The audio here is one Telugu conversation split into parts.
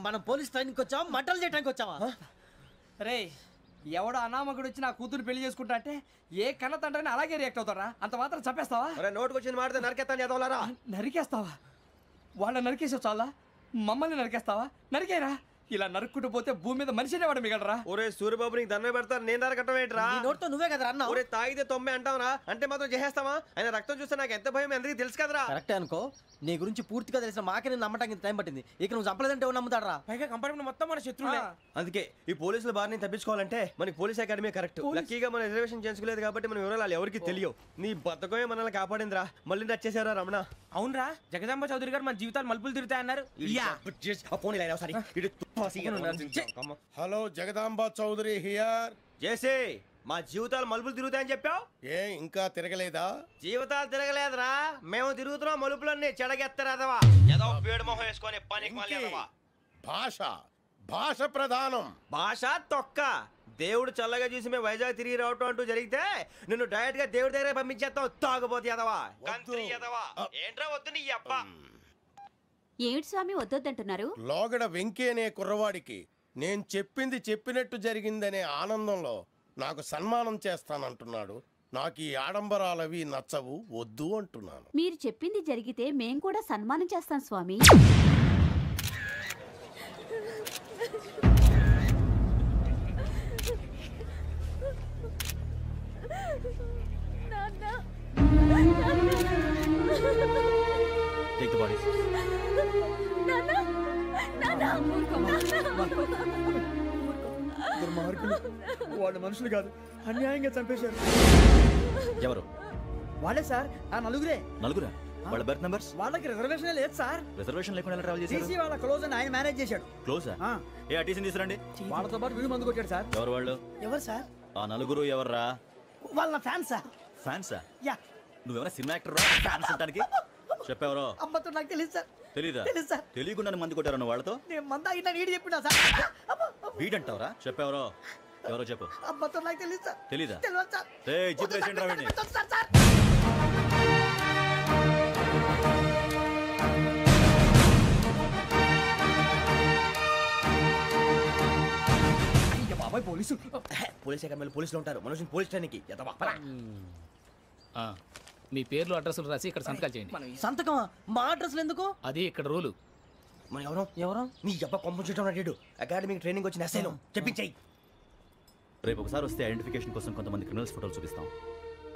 మనం పోలీస్ ట్రైనింగ్కి వచ్చావా మంటలు చేయడానికి వచ్చావా? రే ఎవడో అనామకుడు వచ్చి నా కూతురు పెళ్లి చేసుకుంటా అంటే ఏ కన్న తండ్రిని అలాగే రియాక్ట్ అవుతారా? అంత మాత్రం చంపేస్తావా? నోటుకు వచ్చింది మాడితే నరికేస్తాను చదవాలరా. నరికేస్తావా? వాళ్ళని నరికేసావు చాలా, మమ్మల్ని నరికేస్తావా? నరికేరా. ఇలా నరుక్కుంటూ పోతే భూమి మీద మనిషినే వాడు మిగలరా. ఒరే సూర్యబాబు నీకు దండ పెడతారు, నేను నరకటం ఏంట్రా? నోటితో నువ్వే కదా అన్నా. ఒరే తాగితే తొమ్మే అంటావరా, అంటే మాత్రం చేసేస్తావా? ఆయన రక్తం చూస్తే నాకు ఎంత భయం అందరికీ తెలుసు కదరా. కరెక్టే అనుకో, నీ గురించి పూర్తిగా తెలిసిన మాకే నేను నమ్మటానికి టైం పట్టింది. ఇక నువ్వు చంపలేదంటే ఎవరు నమ్ముతాడరా? పైగా కంపార్ట్మెంట్ మొత్తం మన శత్రువులే. అందుకే ఈ పోలీసుల బారిని తప్పించుకోవాలంటే మనకి పోలీస్ అకాడమీ కరెక్ట్. లక్కీగా మన రిజర్వేషన్ చేసుకోలేదు కాబట్టి మన వివరాలు ఎవరికి తెలియవు. నీ బతకమే మనల్ని కాపాడిందిరా. మళ్ళీ నచ్చేసారా రమణ? అవునరా, జగదాంబ చౌదరి గారు మన జీవితాలు మలుపులు తిరుగుతాయన్నారు. Hello, Jagadamba Chowdary here. జేసే మా జీవితాలు మలుపులు తిరుగుతాయని చెప్పావు, ఏ ఇంకా తిరగలేదా? జీవితాలు తిరగలేదురా, మేము తిరుగుతున్నాం మలుపులన్నీ. చెడగెత్తరాదవా ఏదో పేడు మొహం వేసుకొని పనికి మళ్ళీదవా. భాష భాష ప్రధానం. భాష తొక్క. దేవుడు చల్లగా చూసి మేము వైజాగ్ తిరిగి రావటం అంటూ జరిగితే నిన్ను డైరెక్ట్ గా దేవుడి దగ్గర పంపించేస్తాం. తాగబోతు ఎదవా, కంత్రి ఎదవా. ఏంట్రా వద్దు నీ అబ్బా. ఏమిటి స్వామి వద్దంటున్నారు? లోగడ వెంకీ అనే కుర్రవాడికి నేను చెప్పింది చెప్పినట్టు జరిగిందనే ఆనందంలో నాకు సన్మానం చేస్తానంటున్నాడు. నాకు ఈ ఆడంబరాలవి నచ్చవు, వద్దు అంటున్నాను. మీరు చెప్పింది జరిగితే మేం కూడా సన్మానం చేస్తాం స్వామి. వాళ్ళు మనుషులు కాదు, అన్యాయంగా చంపేశారు. ఎవరు? వాళ్ళే సార్, ఆ నలుగురే. నలుగురా? వాళ్ళ బర్త్ నంబర్స్? వాళ్ళకి రిజర్వేషన్ లేదు సార్. రిజర్వేషన్ లేకుండా ట్రావెల్ చేశారు? టీసీ వాళ్ళ క్లోజ్ అని ఆయన మేనేజ్ చేశాడు. క్లోజా? ఏ ఆ టీసీని తీసుకురండి. వాళ్ళతో పాటు వీడు మందు కొట్టాడు సార్. ఎవరు వాళ్ళు? ఎవరు సార్? ఆ నలుగురు ఎవర్రా? వాళ్ళ ఫ్యాన్స్ సార్. ఫ్యాన్సా? యా. నువ్వెవరా సినిమా యాక్టర్ రా ఫ్యాన్స్ అంటానికి? చెప్పేవరో? అమ్మతో నాకు తెలియదు సార్. తెలీదా? తెలుసు సార్. తెలియకుండా మంది కొట్టారన్న వాళ్ళతో? నేను మంద అయినా నీడి చెప్పినా సార్. వీడంటావరా? చెప్పేవరో? ఎవరో చెప్పు. అమ్మతో నాకు తెలియదు సార్. తెలీదా? తెలియదు సార్. చిత్రేషన్ రావండి. బాబాయ్ పోలీసు. పోలీస్ అకాడమీలో పోలీసులు ఉంటారు, మనుషులు పోలీస్ ట్రైనింగ్కి ఎదవా. మీ పేర్లు అడ్రస్లు రాసి ఇక్కడ సంతకాలు చేయండి. సంతకమా? మా అడ్రస్లు ఎందుకు? అది ఇక్కడ రూలు. మన ఎవరో నీ అబ్బా పంపించడం అడిగాడు. అకాడమిక్ ట్రైనింగ్ వచ్చిన అసైలం చెప్పించాయి. రేపు ఒకసారి వస్తే ఐడెంటిఫికేషన్ కోసం కొంతమంది క్రిమినల్స్ ఫోటోలు చూపిస్తాం.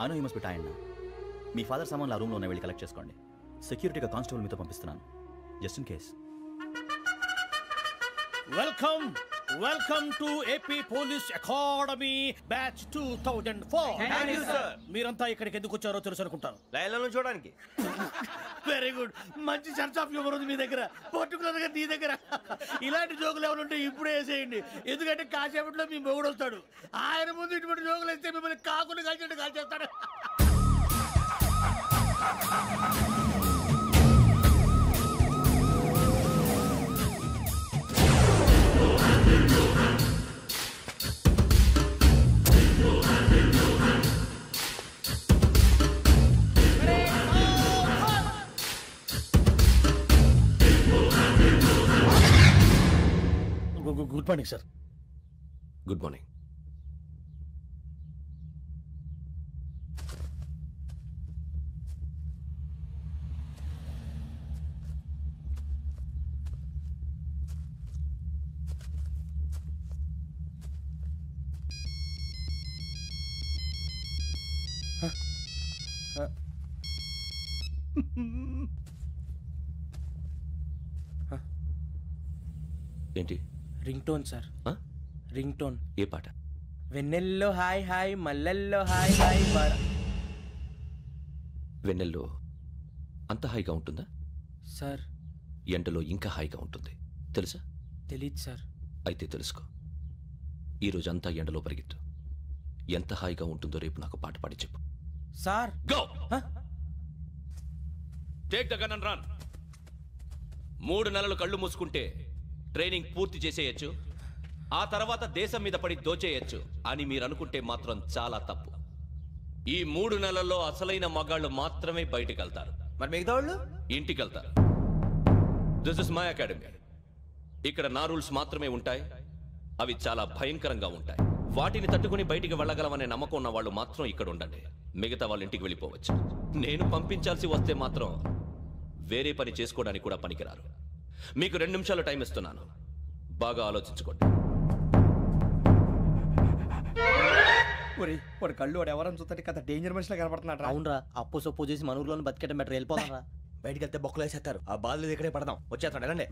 Anu you must be tired. మీ ఫాదర్ సామాన్లు ఆ రూమ్లో ఉన్న వెళ్ళి కలెక్ట్ చేసుకోండి. సెక్యూరిటీగా కానిస్టేబుల్ మీతో పంపిస్తున్నాను, just in case. Welcome to AP police academy batch 2004. మీరంతా ఇక్కడికి ఎందుకు వచ్చారో తెలుసు అనుకుంటాను. లైన్లను చూడడానికి. వెరీ గుడ్, మంచి సెన్స్ ఆఫ్ హ్యూమర్ ఉంది మీ దగ్గర, పర్టికులర్ గా నీ దగ్గర. ఇలాంటి జోకులు ఎవరు ఉంటే ఇప్పుడే వేసేయండి, ఎందుకంటే కాసేపట్లో మీ మొగుడు వస్తాడు. ఆయన ముందు ఇటువంటి జోకులు వేస్తే మిమ్మల్ని కాకుండా కాల్చేట్టు కాల్చేస్తాడు. Good morning sir. Good morning. ఏంటి? Ring tone sir. Ring tone. ఏ పాట? వెన్నెల్లో హాయ్ హాయ్, మల్లెల్లో హాయ్ హాయ్. వెన్నెల్లో అంత హాయిగా ఉంటుందా సార్? ఎండలో ఇంకా హాయిగా ఉంటుంది తెలుసా? తెలీదు సార్. అయితే తెలుసుకో. ఈరోజు అంతా ఎండలో పరిగెత్తు. ఎంత హాయిగా ఉంటుందో రేపు నాకు పాట పాడి చెప్పు. Sir go. Take the gun and run. 3 నెలలు కళ్ళు మూసుకుంటే ట్రైనింగ్ పూర్తి చేసేయచ్చు, ఆ తర్వాత దేశం మీద పడి దోచేయచ్చు అని మీరు అనుకుంటే మాత్రం చాలా తప్పు. ఈ 3 నెలల్లో అసలైన మగాళ్ళు మాత్రమే బయటికి వెళ్తారు. మరి మిగతా వాళ్ళు ఇంటికి వెళ్తారు. This is my academy. ఇక్కడ నా రూల్స్ మాత్రమే ఉంటాయి. అవి చాలా భయంకరంగా ఉంటాయి. వాటిని తట్టుకుని బయటికి వెళ్ళగలమనే నమ్మకం ఉన్న వాళ్ళు మాత్రం ఇక్కడ ఉండండి. మిగతా వాళ్ళు ఇంటికి వెళ్ళిపోవచ్చు. నేను పంపించాల్సి వస్తే మాత్రం వేరే పని చేసుకోవడానికి కూడా పనికిరారు. మీకు 2 నిమిషాలు టైం ఇస్తున్నాను, బాగా ఆలోచించుకోండి. వాడు కళ్ళు వాడు ఎవరని చూస్తే కదా డేంజర్ మనిషిలో కనపడుతున్నాడు. అవునరా, అప్పు సొప్పు చేసి మన ఊర్లో బతికేయడం బెటర్. వెళ్ళిపోతారా? బయటికి వెళ్తే బొక్కలు వేసేస్తారు. ఆ బాధలు ఇక్కడే పడదాం. వచ్చేస్తాడు వెళ్ళండి.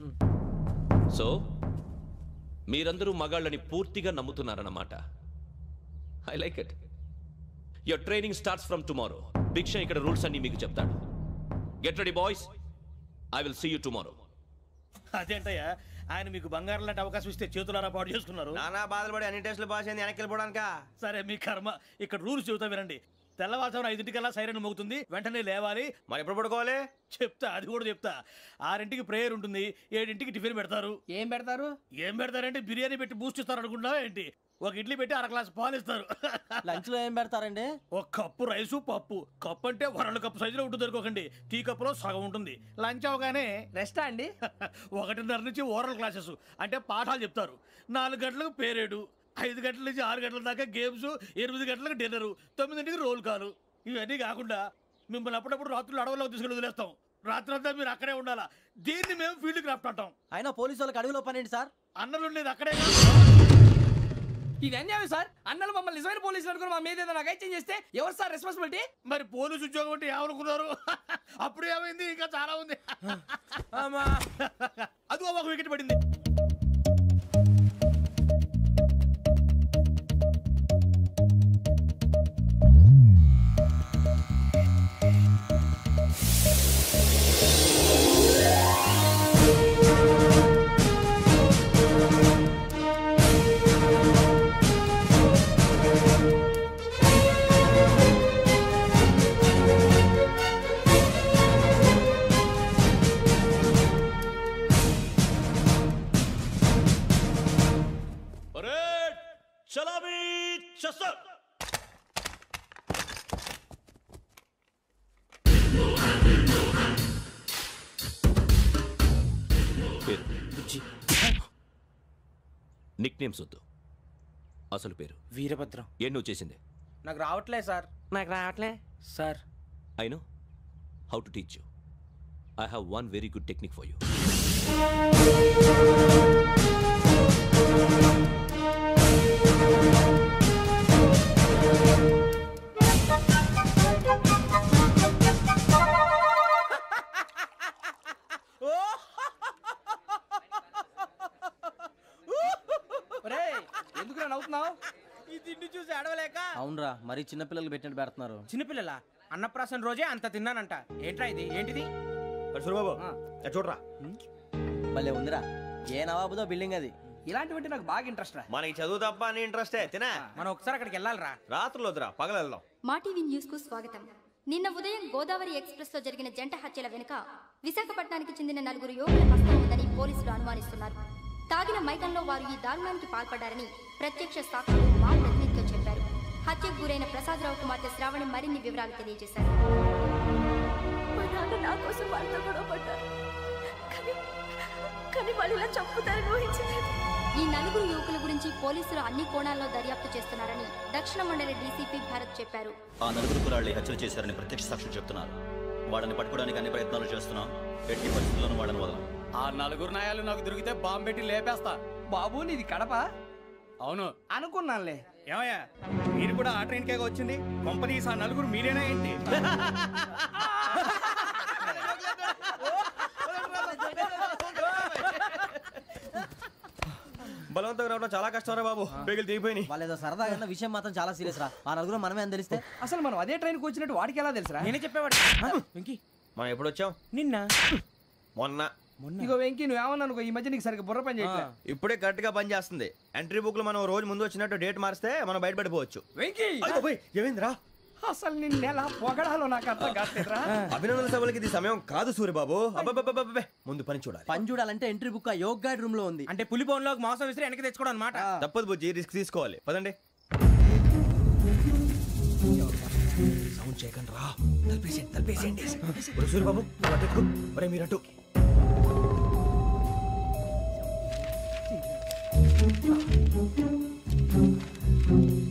సో మీరందరూ మగాళ్ళని పూర్తిగా నమ్ముతున్నారన్నమాట. I like it. Your training starts from tomorrow. భిక్ష ఇక్కడ రూల్స్ అన్ని మీకు చెప్తాడు. Get ready boys, I will see you tomorrow. అదేంటయ్యా, ఆయన మీకు బంగారం లాంటి అవకాశం ఇస్తే చేతులారా పాటు చేసుకున్నారు. నానా బాధలు పడి అన్ని టెస్టులు పాస్ అయింది, వెనక్కి వెళ్ళిపోవడానికా? సరే మీ కర్మ. ఇక్కడ రూల్స్ చెబుతా వినండి. తెల్లవారుజామున 5ంటికల్లా సైరన్ మోగుతుంది, వెంటనే లేవాలి. మరి ఎప్పుడు పడుకోవాలి? చెప్తా, అది కూడా చెప్తా. 6ంటికి ప్రేయర్ ఉంటుంది, 7ంటికి టిఫిన్ పెడతారు. ఏం పెడతారు? ఏం పెడతారంటే బిర్యానీ పెట్టి బూస్ట్ ఇస్తారు అనుకుంటున్నావా ఏంటి? ఒక ఇడ్లీ పెట్టి 1 గ్లాస్ పాలు ఇస్తారు. లంచ్ లో ఏం పెడతారండి? ఒక కప్పు రైసు పప్పు. కప్పు అంటే 1/2 కప్పు సైజులో ఉంటుంది అనుకోకండి. టీ కప్పులో సగం ఉంటుంది. లంచ్ అవగానే రెస్టా అండి? 1:30 నుంచి ఓరల్ క్లాసెస్ అంటే పాఠాలు చెప్తారు. 4 గంటలకు పేరేడు, 5 గంటల నుంచి 6 గంటల దాకా గేమ్స్, 8 గంటలకు డిన్నరు, 9ంటికి రోల్ కాలు. ఇవన్నీ కాకుండా మిమ్మల్ని అప్పుడప్పుడు రాత్రులు అడవుల్లో తీసుకుని వదిలేస్తాం. రాత్రంతా మీరు అక్కడే ఉండాలా. దీన్ని మేము ఫీల్డ్ క్రాఫ్ట్ అంటాం. అయినా పోలీసు వాళ్ళకి అడవిలో పని ఏంటి సార్? అన్నలు ఉండేది అక్కడే. ఇది అన్యాయం సార్. అన్నలు మమ్మల్ని నిజమైన పోలీసులు అనుకుని మా మీద ఏదైనా నగైత్యం చేస్తే ఎవరు సార్ రెస్పాన్సిబిలిటీ? మరి పోలీసు ఉద్యోగం అంటే ఏమనుకున్నారు? అప్పుడు ఏమైంది? ఇంకా చాలా ఉంది. అది ఒక వికెట్ పడింది. నిక్ నేమ్స్ వద్దు, అసలు పేరు. వీరభద్రం. ఏం నువ్వు చేసింది? నాకు రావట్లే సార్. నాకు రావట్లే sir. I know how to teach you. I have one very good technique for you. ఎందుకు నవ్వుతున్నావు? ఈ తిండి చూసి అడవలేక. అవునరా, మరి చిన్నపిల్లలు పెట్టినట్టు పెడుతున్నారు. చిన్నపిల్లల అన్నప్రాసన రోజే అంత తిన్నానంట. ఏంట్రా ఇది? ఏంటిది? సూరిబాబు చూడరా, భలే ఉందిరా. ఏ నవాబుదో బిల్డింగ్ అది. ఇలాంటివంటే నాకు బాగా ఇంట్రెస్ట్ రా. మనకి చదువు తప్ప అని ఇంట్రెస్టే. తినా మనం ఒకసారి అక్కడికి వెళ్ళాలిరా. రాత్రులు వద్దురా, పగలు వెళ్దాం. మా టీవీ న్యూస్ కు స్వాగతం. నిన్న ఉదయం గోదావరి ఎక్స్ప్రెస్ లో జరిగిన జంట హత్యల వెనుక విశాఖపట్నానికి చెందిన 4 యువకుల హస్తం ఉందని పోలీసులు అనుమానిస్తున్నారు. తాగిన మైకంలో వారు ఈ దారుణానికి పాల్పడ్డారని ప్రత్యక్ష సాక్షులు మా ప్రతినిధితో చెప్పారు. హత్యకు గురైన ప్రసాదరావు కుమార్తె శ్రావణి మరిన్ని వివరాలు తెలియజేశారు. ఈ 4 యువకుల గురించి పోలీసులు అన్ని కోణాల్లో దర్యాప్తు చేస్తున్నారని దక్షిణ మండలి డీసీపీ భరత్ చెప్పారు. ఆ 4 కులాళ్ళే హత్యలు చేశారని ప్రత్యక్ష సాక్షులు చెప్తున్నారు. వాళ్ళని పట్టుకోవడానికి అన్ని ప్రయత్నాలు చేస్తున్నాం. ఎట్టి పరిస్థితుల్లోనూ వాళ్ళని వదలం. ఆ 4 నాయాలు నాకు దొరికితే బాంబు పెట్టి లేపేస్తా. బాబు నీది కడప? అవును అనుకున్నానులే. ఏమయ్యా, మీరు కూడా ఆ ట్రైన్ కేగా వచ్చింది? కంపెనీస్ ఆ 4 మీరేనా ఏంటి? బలవంతంగా రావడం చాలా కష్టం రా బాబు. బేగులు దిగిపోయినాయి. వాళ్ళేదో సరదాగా విషయం మాత్రం చాలా సీరియస్ రా. ఆ 4 మనమే అని తెలిస్తే అసలు మనం అదే ట్రైన్కి వచ్చినట్టు వాడికి ఎలా తెలుసురా? నేనే చెప్పేవాడు. వెంకీ, మనం ఎప్పుడు వచ్చాం? నిన్న మొన్న. ఇగో వెంకీ, నువ్వేమన్నా అనుకో, ఈ మధ్య నీకు సరిగ్గా బుర్ర పని చేయట్లే. ఇప్పుడే కరెక్ట్ గా పని చేస్తుంది. ఎంట్రీ బుక్ లో మనం రోజు ముందు వచ్చినట్టు డేట్ మారిస్తే మనం బయటపడిపోవచ్చు. వెంకీ ఏమైందిరా? అసలు నిన్న ఎలా పొగడాలో నాకు అర్థం కాట్లేదురా. అభినందన సభలకి ఇది సమయం కాదు సూర్యబాబు. అబ్బబ్బబ్బబ్బబ్బే, ముందు పని చూడాలి. పని చూడాలంటే ఎంట్రీ బుక్ ఆ యోగ్ గైడ్ రూమ్ లో ఉంది. అంటే పులి బోన్లోకి మాంసం విసిరి వెనక్కి తెచ్చుకోవడం అనమాట. తప్పదు బుజ్జి, రిస్క్ తీసుకోవాలి. పదండి. సౌండ్ చేయకండి రా. తలపేసేయండి. సూర్యబాబు నువ్వు అటు ఎక్కు. ఒరే మీరు అటు.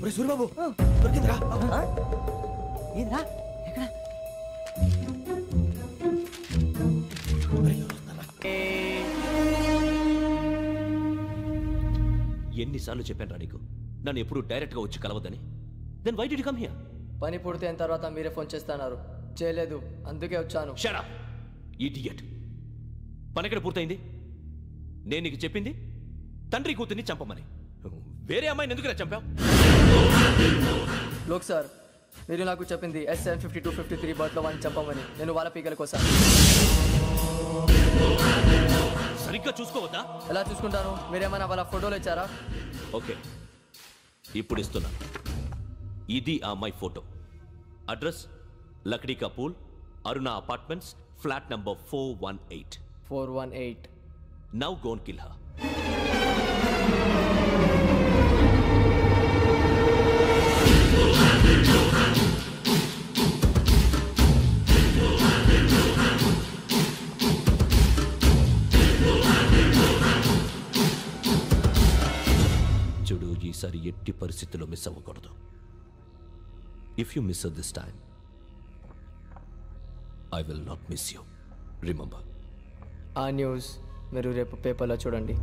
ఒరే సూర్యబాబు దొరికిందిరా. ఏంద్రా ఎక్కడ? ఎన్నిసార్లు చెప్పాను రా నీకు నన్ను ఎప్పుడు డైరెక్ట్ గా వచ్చి కలవద్దని. Then why did you come here? పని పూర్తయిన తర్వాత మీరే ఫోన్ చేస్తున్నారు. చేయలేదు, అందుకే వచ్చాను. Shut up idiot. పని ఎక్కడ పూర్తయింది? నేను నీకు చెప్పింది తండ్రి కూతుర్ని చంపమని. వేరే అమ్మాయిని ఎందుకు చంపావు? లోక్ సార్, మీరు నాకు చెప్పింది S75253 బర్త్లో వాడిని చంపమని. నేను వాళ్ళ పీకల కోసం. సరిగ్గా చూసుకోవద్దా? ఎలా చూసుకుంటాను? మీరేమైనా వాళ్ళ ఫోటోలు ఇచ్చారా? ఓకే, ఇప్పుడు ఇస్తున్నా. ఇది ఆ అమ్మాయి ఫోటో. అడ్రస్ లక్డీ కా pool, Aruna apartments, flat number 418. 418. Now go and kill her. చూడు, ఈసారి ఎట్టి పరిస్థితుల్లో మిస్ అవ్వకూడదు. If you miss this time I will not miss you. Remember. ఆ న్యూస్ మీరు రేపు పేపర్లో చూడండి.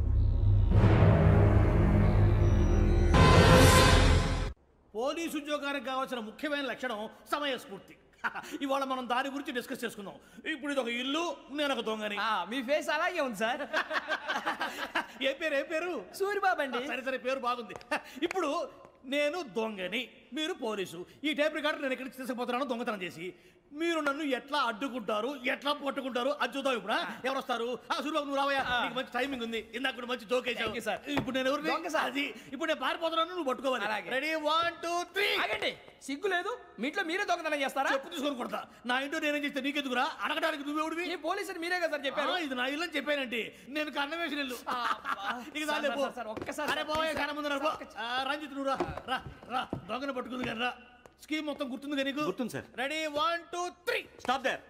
పోలీసు ఉద్యోగానికి కావాల్సిన ముఖ్యమైన లక్షణం సమయస్ఫూర్తి. ఇవాళ మనం దాని గురించి డిస్కస్ చేసుకుందాం. ఇప్పుడు ఇది ఒక ఇల్లు, నేను ఒక దొంగని. మీ ఫేస్ అలాగే ఉంది సార్. ఏ పేరు? సూరిబాబు అండి. సరే పేరు బాగుంది. ఇప్పుడు నేను దొంగని, మీరు పోలీసు. ఈ టైప్ రికార్డు నేను ఎక్కడికి తీసుకుపోతున్నాను దొంగతనం చేసి. మీరు నన్ను ఎట్లా అడ్డుకుంటారు, ఎట్లా పట్టుకుంటారు అది చూద్దాం. ఇప్పుడు ఎవరు వస్తారు? సూరిబాబు నువ్వు రావయ్యా, నీకు మంచి టైమింగ్ ఉంది. ఇందాక మంచి జోక్ వేసావు సార్. ఇప్పుడు నేను ఎవరు? అది ఇప్పుడు నేను పారిపోతున్నాను, నువ్వు పట్టుకోవాలి. రెడీ 1 2 3. ఆగండి, సిగ్గు లేదు? మీ ఇంట్లో మీరే దొంగతనం చేస్తారా? చెప్పు తీసుకొని కొడతా. నా ఇంట్లో నేనేం చేస్తే నీకెందుకురా? అడగడానికి నువ్వెవడివి? ఈ పోలీసులు మీరే కదా సార్ చెప్పారు. ఇది నా ఇల్లు అని చెప్పానంటే నేను కన్నం వేసిన ఇల్లు. ఒక్కసారి రంజిత్ నువ్వు రా రా, దొంగను పట్టుకుంది కానీ రా. స్కీమ్ మొత్తం గుర్తుంది కానీ నీకు? గుర్తుంది sir. Ready 1 2 3. Stop there.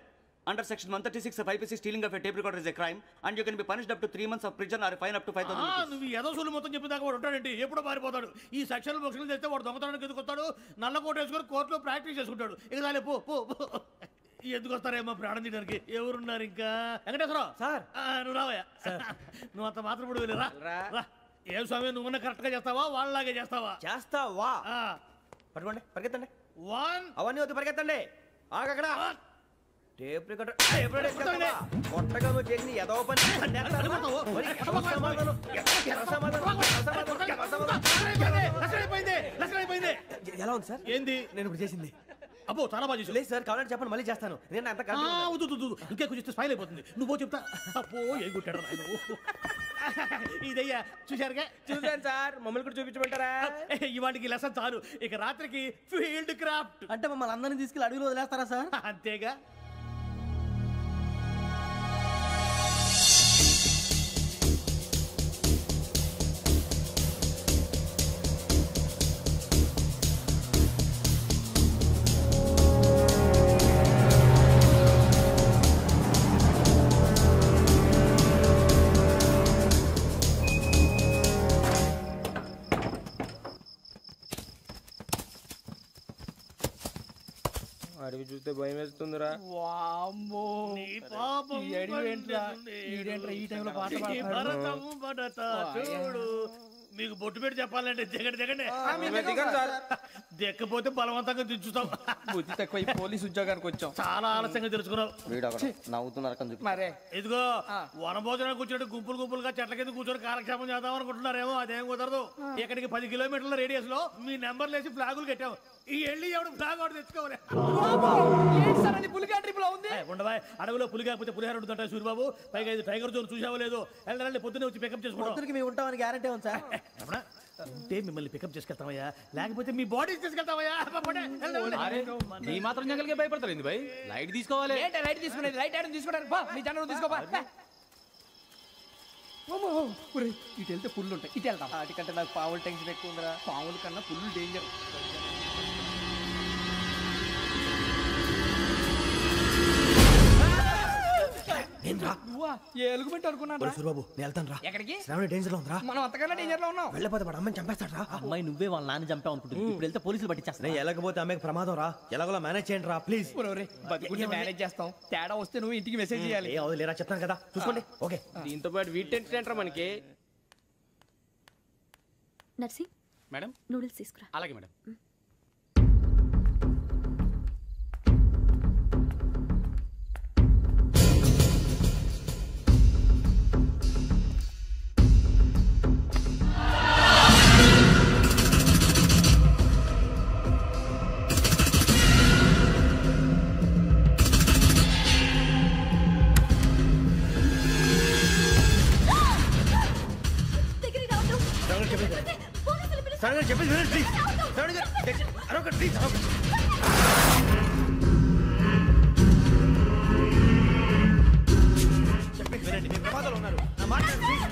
Under section 136 of IPC, stealing of a tape recorder is a crime and you can be punished up to 3 months of prison or a fine up to 5,000 rupees. నువ్వు ఏదో సూలు మొత్తం చెప్పేదాకా వాడు ఉంటాడండి. ఎప్పుడో పారిపోతాడు. ఈ సెక్షన్లు బొక్షన్లు చేస్తే వాడు దొంగతనానికి ఎందుకు వస్తాడు? నల్ల కోట వేసుకొని కోర్టులో ప్రాక్టీస్ చేసుకుంటాడు. ఇక చాలే పో. ఎందుకు వస్తారేమో ప్రాణం తీయడానికి. ఎవరున్నారు ఇంకా? వెంకటేశ్వరరావు సార్, నువ్వు రావయ్యా. నువ్వు అంత మాత్రం ఇప్పుడు వెళ్ళి రా. ఏం స్వామి, నువ్వు కరెక్ట్ గా చేస్తావా వాళ్ళలాగే చేస్తావా? చేస్తావా? పట్టుకోండి, పరిగెత్తండి. 1. అవన్నీ వద్దు, పరిగెత్తండి. ఆగక్కడ టేప్ రికార్డర్ కొట్టగా నువ్వు చేసి ఏదో పని. ఎలా ఉంది సార్? ఏంది నేను ఇప్పుడు చేసింది? అబ్బో చాలా బాగా చేసి. లేదు సార్, కావాలంటే చెప్పండి, మళ్ళీ చేస్తాను. నేను అంత ఇంకే కొంచెం స్పైల్ అయిపోతుంది. నువ్వు చెప్తా. అబ్బో ఏ గుట్టాడు ఇదయ్యా. చూశారుగా? చూసాను సార్. మమ్మల్ని కూడా చూపించమంటారా? ఇవాటికి లెసన్ చాలు. ఇక రాత్రికి ఫీల్డ్ క్రాఫ్ట్. అంటే మమ్మల్ని అందరినీ తీసుకెళ్ళి అడుగులో వదిలేస్తారా సార్? అంతేగా. అడిగి చూస్తే భయం వేస్తుందిరా. వామ్మో, ఈ అడివి ఏంట్రా? ఈ టైంలో పాట పాడతాడు. చూడు, మీకు బొట్టు పెట్టి చెప్పాలంటే దిగండి. దిక్కపోతే బలవంతంగా దించుతాం. బుద్ధి తక్కువ. ఈ పోలీసు ఉద్యోగానికి వచ్చాం. చాలా ఆలస్యంగా తెలుసుకున్నావు. నవ్వుతున్నారు. మరే ఇదిగో వనభోజనానికి కూర్చోటి గుంపులుగా చెట్ల కింద కూర్చొని కాలక్షేపం చేద్దాం అనుకుంటున్నారేమో. అదేం కుదరదు. ఇక్కడికి 10 కిలోమీటర్ల రేడియస్ లో మీ నెంబర్లు వేసి ఫ్లాగులు కట్టాం. ఈ వెళ్ళి ఎవడు ఫ్లాగ్ ఒకటి తెచ్చుకోవాలి. పులిగా ట్రిప్ లో ఉంది. ఉండవా, అడవిలో పులి కాకపోతే పులిహార ఉంటుంటాయి సూరిబాబు. పైగా ఇది టైగర్ జోన్ చూసావో లేదో. వెళ్ళండి, పొద్దున్నే వచ్చి పికప్ చేసుకుంటాం. మేము ఉంటామని గ్యారంటీ ఉంది సార్. ఉంటే మిమ్మల్ని పికప్ చేసుకెళ్తామయ్యా, లేకపోతే మీ బాడీ తీసుకెళ్తామయ్యా. నీ మాత్రం జంగల్కే భయపడతారు ఏంది భయ్? లైట్ తీసుకోవాలి. ఏంటి లైట్ తీసుకునేది? లైట్ ఆడని తీసుకోవడానికి బా, నీ జనరు తీసుకోబా. ఇటు వెళ్తే పుల్లు ఉంటాయి, ఇటు వెళ్తాం. వాటికంటే నాకు పావులు టెన్షన్ ఎక్కువ ఉందిరా. పాముల కన్నా పుల్లు డేంజర్. ఎలుగుబెట్టి అనుకున్నాను. సూరిబాబు నేను వెళ్తాను రా. ఎక్కడికి? శ్రావణి డేంజర్ లో ఉందిరా. మనం అంతకన్నా డేంజర్ లో ఉన్నాం. వెళ్ళపోతే వాడు అమ్మని చంపేస్తాడు రా. అమ్మాయి నువ్వే వాళ్ళ నాన్న చంపావు అనుకుంటుంది. ఇప్పుడు వెళ్తే పోలీసులు పట్టించేస్తా. నేను వెళ్ళకపోతే అమ్మాయికి ప్రమాదం రా. ఎలాగోలా మేనేజ్ చేయండి రా ప్లీజ్. బతుకుంటే మేనేజ్ చేస్తాం. తేడా వస్తే నువ్వు ఇంటికి మెసేజ్ చేయాలి. ఏ అవదు లేరా, చెప్తాను కదా, చూసుకోండి. ఓకే. దీంతో పాటు వీటి టెన్షన్ ఏంట్రా మనకి? నర్సి మేడం నూడిల్స్ తీసుకురా. అలాగే మేడం. చెప్పేసి వినండి ప్లీజ్. శ్రావణి గారు అరొకటి ప్లీజ్. చెప్పేసి వినండి, మీ ప్రమాదాలు ఉన్నారు. నా మాట ప్లీజ్.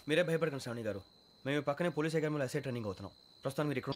మీరే భయపడకండి శ్రావణి గారు. మేము పక్కనే పోలీస్ అకాడమీలో ఎస్ఐ ట్రైనింగ్ అవుతున్నాం. ప్రస్తుతానికి మీరు ఇక్కడ